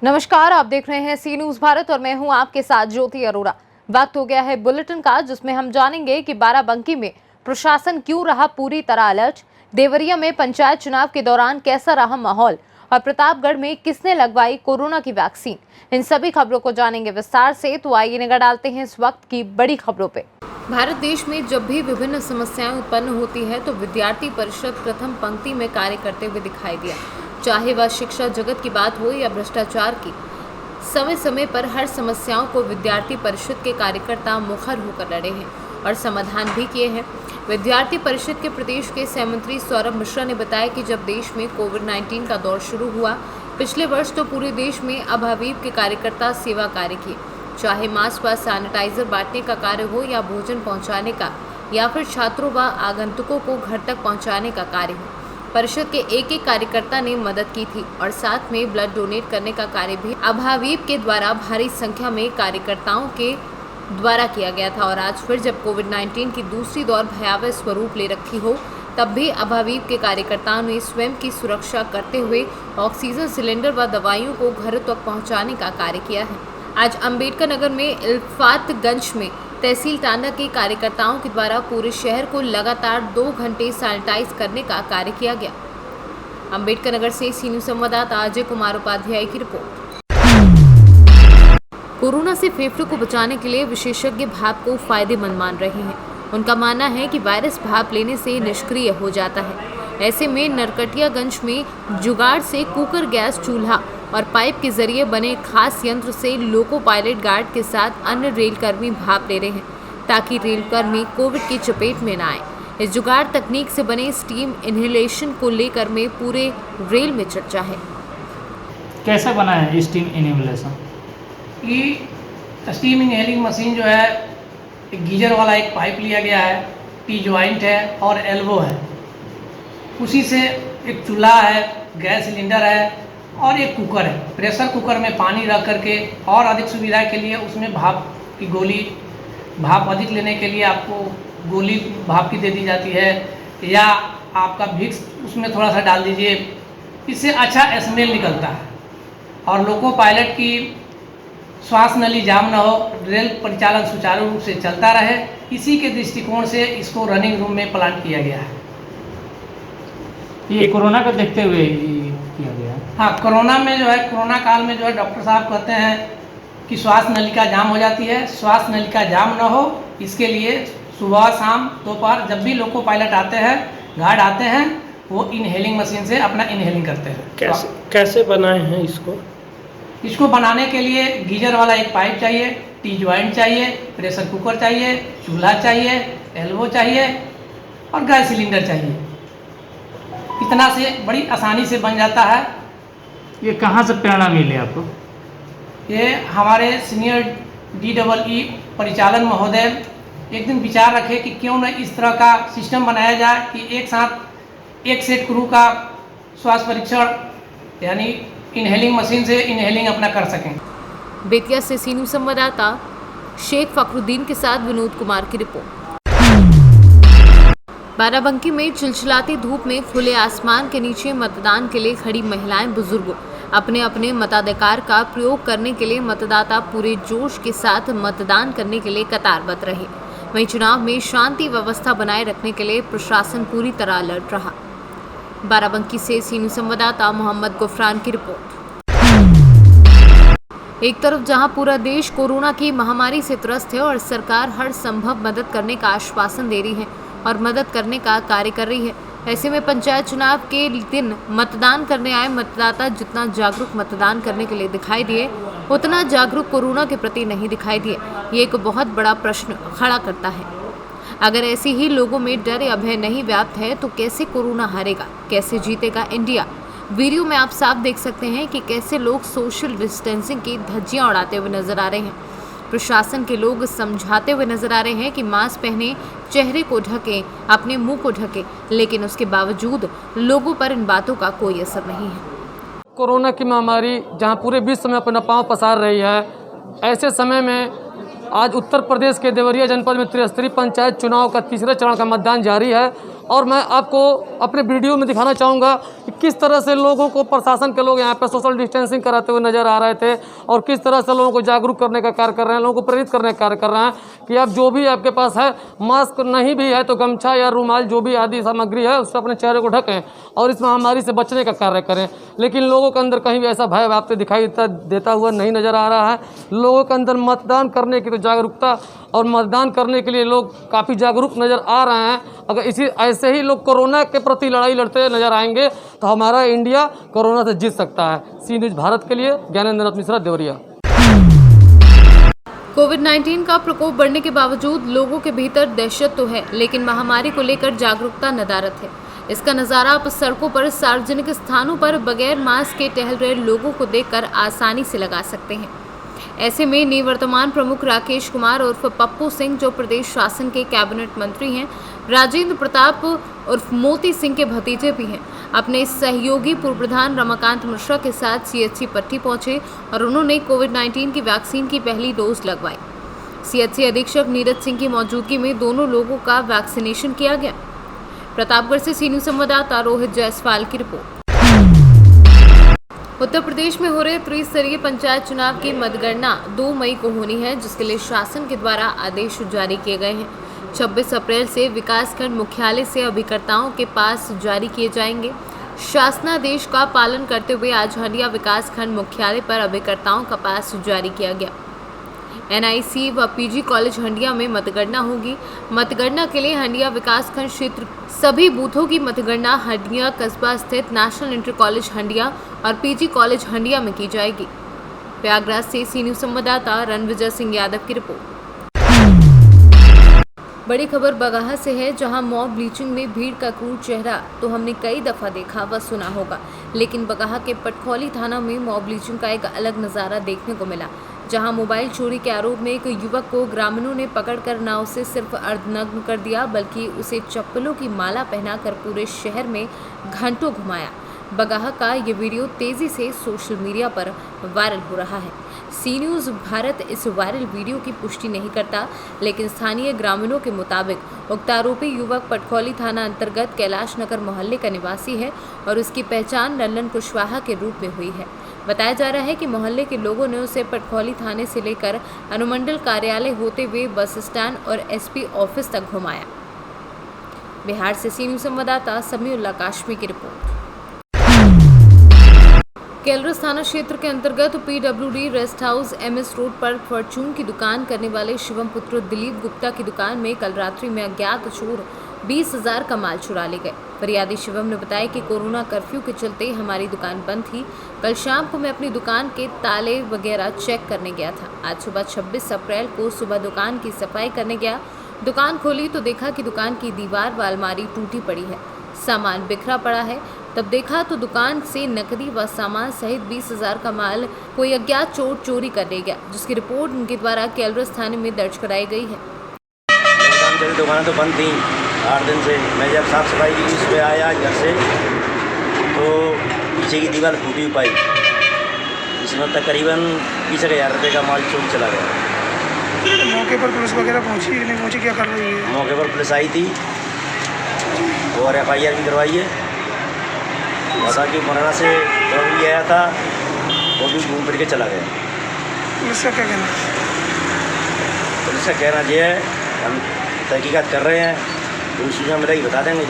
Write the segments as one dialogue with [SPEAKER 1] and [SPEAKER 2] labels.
[SPEAKER 1] नमस्कार, आप देख रहे हैं सी न्यूज भारत और मैं हूं आपके साथ ज्योति अरोड़ा। वक्त हो गया है बुलेटिन का, जिसमें हम जानेंगे कि बाराबंकी में प्रशासन क्यों रहा पूरी तरह अलर्ट, देवरिया में पंचायत चुनाव के दौरान कैसा रहा माहौल और प्रतापगढ़ में किसने लगवाई कोरोना की वैक्सीन। इन सभी खबरों को जानेंगे विस्तार से, तो आइए नजर डालते हैं इस वक्त की बड़ी खबरों पे। भारत देश में जब भी विभिन्न समस्याएं उत्पन्न होती है तो विद्यार्थी परिषद प्रथम पंक्ति में कार्य करते हुए दिखाई दिया। चाहे वह शिक्षा जगत की बात हो या भ्रष्टाचार की, समय समय पर हर समस्याओं को विद्यार्थी परिषद के कार्यकर्ता मुखर होकर लड़े हैं और समाधान भी किए हैं। विद्यार्थी परिषद के प्रदेश के सह मंत्री सौरभ मिश्रा ने बताया कि जब देश में कोविड-19 का दौर शुरू हुआ पिछले वर्ष, तो पूरे देश में अभावीप के कार्यकर्ता सेवा कार्य किए, चाहे मास्क व सैनिटाइजर बांटने का कार्य हो या भोजन पहुंचाने का या फिर छात्रों व आगंतुकों को घर तक पहुंचाने का कार्य हो। परिषद के एक एक कार्यकर्ता ने मदद की थी और साथ में ब्लड डोनेट करने का कार्य भी अभावीप के द्वारा भारी संख्या में कार्यकर्ताओं के द्वारा किया गया था। और आज फिर जब कोविड-19 की दूसरी दौर भयावह स्वरूप ले रखी हो, तब भी अभावीप के कार्यकर्ताओं ने स्वयं की सुरक्षा करते हुए ऑक्सीजन सिलेंडर व दवाइयों को घर तक पहुँचाने का कार्य किया है। आज अम्बेडकर नगर में इल्फातगंज में तहसील टांडा के कार्यकर्ताओं के द्वारा पूरे शहर को लगातार 2 घंटे सैनिटाइज करने का कार्य किया गया। अम्बेडकर नगर से सी न्यूज संवाददाता अजय कुमार उपाध्याय की रिपोर्ट। कोरोना से फेफड़ों को बचाने के लिए विशेषज्ञ भाप को फायदेमंद मान रहे हैं। उनका मानना है कि वायरस भाप लेने से निष्क्रिय हो जाता है। ऐसे में नरकटियागंज में जुगाड़ से कुकर गैस चूल्हा और पाइप के जरिए बने खास यंत्र से लोको पायलट गार्ड के साथ अन्य रेलकर्मी भाप ले रहे हैं, ताकि रेलकर्मी कोविड की चपेट में न आए। इस जुगाड़ तकनीक से बने स्टीम इनहेलेशन को लेकर में पूरे रेल में चर्चा है।
[SPEAKER 2] कैसे बना है स्टीम इनहेलेशन?
[SPEAKER 3] ये स्टीम इनहेलिंग मशीन जो है, एक गीजर वाला एक पाइप लिया गया है, टी ज्वाइंट है और एल्बो है। उसी से एक चूल्हा है, गैस सिलेंडर है और एक कुकर है। प्रेशर कुकर में पानी रख करके और अधिक सुविधा के लिए उसमें भाप की गोली, भाप अधिक लेने के लिए आपको गोली भाप की दे दी जाती है, या आपका विक्स उसमें थोड़ा सा डाल दीजिए, इससे अच्छा स्मेल निकलता है और लोको पायलट की श्वास नली जाम न हो, रेल परिचालन सुचारू रूप से चलता रहे, इसी के दृष्टिकोण से इसको रनिंग रूम में प्लान किया गया है।
[SPEAKER 2] ये कोरोना को देखते हुए किया गया है।
[SPEAKER 3] हाँ, कोरोना में जो है, कोरोना काल में जो है, डॉक्टर साहब कहते हैं कि श्वास नलिका जाम हो जाती है। श्वास नलिका जाम न हो, इसके लिए सुबह शाम दोपहर जब भी लोको पायलट आते हैं, गार्ड आते हैं, वो इनहेलिंग मशीन से अपना इनहेलिंग करते हैं।
[SPEAKER 4] कैसे बनाए हैं इसको?
[SPEAKER 3] इसको बनाने के लिए गीजर वाला एक पाइप चाहिए, टी ज्वाइंट चाहिए, प्रेशर कुकर चाहिए, चूल्हा चाहिए, एल्बो चाहिए और गैस सिलेंडर चाहिए। इतना से बड़ी आसानी से बन जाता है।
[SPEAKER 2] ये कहाँ से प्रेरणा मिली आपको?
[SPEAKER 3] ये हमारे सीनियर DEE परिचालन महोदय एक दिन विचार रखे कि क्यों न इस तरह का सिस्टम बनाया जाए कि एक साथ एक सेट क्रू का श्वास परीक्षण यानी इनहेलिंग मशीन से इनहेलिंग अपना कर सकें।
[SPEAKER 1] बेतिया से सी न्यूज संवाददाता शेख फखरुद्दीन के साथ विनोद कुमार की रिपोर्ट। बाराबंकी में चिलचिलाती धूप में खुले आसमान के नीचे मतदान के लिए खड़ी महिलाएं, बुजुर्ग अपने अपने मताधिकार का प्रयोग करने के लिए मतदाता पूरे जोश के साथ मतदान करने के लिए कतारबद्ध रहे। वहीं चुनाव में शांति व्यवस्था बनाए रखने के लिए प्रशासन पूरी तरह अलर्ट रहा। बाराबंकी से सी न्यूज संवाददाता मोहम्मद गुफरान की रिपोर्ट। एक तरफ जहां पूरा देश कोरोना की महामारी से त्रस्त है और सरकार हर संभव मदद करने का आश्वासन दे रही है और मदद करने का कार्य कर रही है, ऐसे में पंचायत चुनाव के दिन मतदान करने आए मतदाता जितना जागरूक मतदान करने के लिए दिखाई दिए, उतना जागरूक कोरोना के प्रति नहीं दिखाई दिए। ये एक बहुत बड़ा प्रश्न खड़ा करता है। अगर ऐसे ही लोगों में डर या भय नहीं व्याप्त है तो कैसे कोरोना हारेगा, कैसे जीतेगा इंडिया? वीडियो में आप साफ देख सकते हैं कि कैसे लोग सोशल डिस्टेंसिंग की धज्जियां उड़ाते हुए नजर आ रहे हैं। प्रशासन के लोग समझाते हुए नजर आ रहे हैं कि मास्क पहने, चेहरे को ढके, अपने मुंह को ढके, लेकिन उसके बावजूद लोगों पर इन बातों का कोई असर नहीं है।
[SPEAKER 5] कोरोना की महामारी जहां पूरे विश्व में अपना पांव पसार रही है, ऐसे समय में आज उत्तर प्रदेश के देवरिया जनपद में त्रिस्तरीय पंचायत चुनाव का तीसरे चरण का मतदान जारी है और मैं आपको अपने वीडियो में दिखाना चाहूँगा कि किस तरह से लोगों को प्रशासन के लोग यहाँ पर सोशल डिस्टेंसिंग कराते हुए नज़र आ रहे थे और किस तरह से लोगों को जागरूक करने का कार्य कर रहे हैं, लोगों को प्रेरित करने का कार्य कर रहे हैं कि आप जो भी आपके पास है, मास्क नहीं भी है तो गमछा या रुमाल जो भी आदि सामग्री है उससे अपने चेहरे को ढकें और इस महामारी से बचने का कार्य करें। लेकिन लोगों के अंदर कहीं भी ऐसा भय आपको दिखाई देता हुआ नहीं नज़र आ रहा है। लोगों के अंदर मतदान करने की तो जागरूकता और मतदान करने के लिए लोग काफ़ी जागरूक नज़र आ रहे हैं। अगर इसी ऐसे ही लोग कोरोना के प्रति लड़ाई लड़ते नजर आएंगे तो हमारा इंडिया कोरोना से जीत सकता है। सी न्यूज़ भारत के लिए ज्ञानेंद्र नाथ मिश्रा, देवरिया।
[SPEAKER 1] कोविड-19 का प्रकोप बढ़ने के बावजूद लोगों के भीतर दहशत तो है, लेकिन महामारी को लेकर जागरूकता नदारत है। इसका नज़ारा आप सड़कों पर, सार्वजनिक स्थानों पर बगैर मास्क के टहल रहे लोगों को देखकर आसानी से लगा सकते हैं। ऐसे में निवर्तमान प्रमुख राकेश कुमार उर्फ पप्पू सिंह, जो प्रदेश शासन के कैबिनेट मंत्री हैं, राजेंद्र प्रताप उर्फ मोती सिंह के भतीजे भी हैं, अपने सहयोगी पूर्व प्रधान रमाकांत मिश्रा के साथ सीएचसी पट्टी पहुंचे और उन्होंने कोविड-19 की वैक्सीन की पहली डोज लगवाई। सीएचसी अधीक्षक नीरज सिंह की मौजूदगी में दोनों लोगों का वैक्सीनेशन किया गया। प्रतापगढ़ से सी न्यूज़ संवाददाता रोहित जायसवाल की रिपोर्ट। उत्तर प्रदेश में हो रहे त्रिस्तरीय पंचायत चुनाव की मतगणना 2 मई को होनी है, जिसके लिए शासन के द्वारा आदेश जारी किए गए हैं। 26 अप्रैल से विकासखंड मुख्यालय से अभिकर्ताओं के पास जारी किए जाएंगे। शासनादेश का पालन करते हुए आज हंडिया विकासखंड मुख्यालय पर अभिकर्ताओं का पास जारी किया गया। एनआईसी व पीजी कॉलेज हंडिया में मतगणना होगी। मतगणना के लिए हंडिया विकासखंड क्षेत्र सभी बूथों की मतगणना हंडिया कस्बा स्थित नेशनल इंटर कॉलेज हंडिया और पीजी कॉलेज हंडिया में की जाएगी। प्रयागराज से सी न्यूज़ संवाददाता रणविजय सिंह यादव की रिपोर्ट। बड़ी खबर बगाहा से है, जहां मॉब ब्लीचिंग में भीड़ का क्रूर चेहरा तो हमने कई दफा देखा व सुना होगा, लेकिन बगाहा के पटखौली थाना में मॉब ब्लीचिंग का एक अलग नज़ारा देखने को मिला, जहां मोबाइल चोरी के आरोप में एक युवक को ग्रामीणों ने पकड़कर न उसे सिर्फ अर्धनग्न कर दिया, बल्कि उसे चप्पलों की माला पहनाकर पूरे शहर में घंटों घुमाया। बगाहा का ये वीडियो तेजी से सोशल मीडिया पर वायरल हो रहा है। सी न्यूज़ भारत इस वायरल वीडियो की पुष्टि नहीं करता, लेकिन स्थानीय ग्रामीणों के मुताबिक उक्त आरोपी युवक पटखौली थाना अंतर्गत कैलाश नगर मोहल्ले का निवासी है और उसकी पहचान लल्लन कुशवाहा के रूप में हुई है। बताया जा रहा है कि मोहल्ले के लोगों ने उसे पटखौली थाने से लेकर अनुमंडल कार्यालय होते हुए बस स्टैंड और एसपी ऑफिस तक घुमाया। बिहार से सी न्यूज़ संवाददाता समीउल्लाह काशमी की रिपोर्ट। केलरस थाना क्षेत्र के अंतर्गत PWD rest house MS road पर फॉर्चून की दुकान करने वाले शिवम पुत्र दिलीप गुप्ता की दुकान में कल रात्रि में अज्ञात चोर 20,000 का माल चुरा ले गए। फरियादी शिवम ने बताया कि कोरोना कर्फ्यू के चलते हमारी दुकान बंद थी। कल शाम को मैं अपनी दुकान के ताले वगैरह चेक करने गया था। आज सुबह 26 अप्रैल को सुबह दुकान की सफाई करने गया। दुकान खोली तो देखा कि दुकान की दीवार व अलमारी टूटी पड़ी है, सामान बिखरा पड़ा है। तब देखा तो दुकान से नकदी व सामान सहित 20,000 का माल कोई अज्ञात चोर चोरी कर ले गया, जिसकी रिपोर्ट उनके द्वारा केलरस थाने में दर्ज कराई गई है।
[SPEAKER 6] दुकानें तो बंद थी 8 दिन से। मैं जब साफ सफाई की उस पर आया घर से तो पीछे की दीवार टूटी पाई, इसमें तकरीबन 20,000 रुपये का माल चोरी चला गया।
[SPEAKER 7] मौके पर पुलिस वगैरह पहुंची नहीं पहुंची, क्या कर रही है?
[SPEAKER 6] मौके पर पुलिस आई थी और FIR भी करवाई है। पता कि मुरैना से चोर भी आया था, वो भी घूम फिर के चला गया।
[SPEAKER 7] पुलिस का क्या कहना है?
[SPEAKER 6] पुलिस का कहना ये है, हम तहकीकात कर रहे हैं, जो सूचना मिलेगी बता देंगे।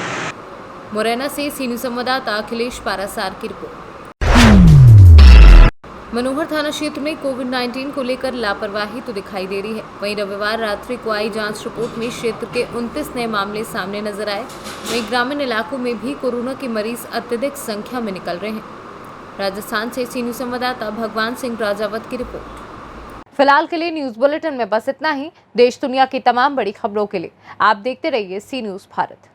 [SPEAKER 1] मुरैना से सी न्यूज़ संवाददाता अखिलेश पारासार की रिपोर्ट। मनोहर थाना क्षेत्र में कोविड-19 को लेकर लापरवाही तो दिखाई दे रही है। वहीं रविवार रात्रि को आई जांच रिपोर्ट में क्षेत्र के 29 नए मामले सामने नजर आए। वहीं ग्रामीण इलाकों में भी कोरोना के मरीज अत्यधिक संख्या में निकल रहे हैं। राजस्थान से सी न्यूज़ संवाददाता भगवान सिंह राजावत की रिपोर्ट। फिलहाल के लिए न्यूज बुलेटिन में बस इतना ही। देश दुनिया की तमाम बड़ी खबरों के लिए आप देखते रहिए सी न्यूज़ भारत।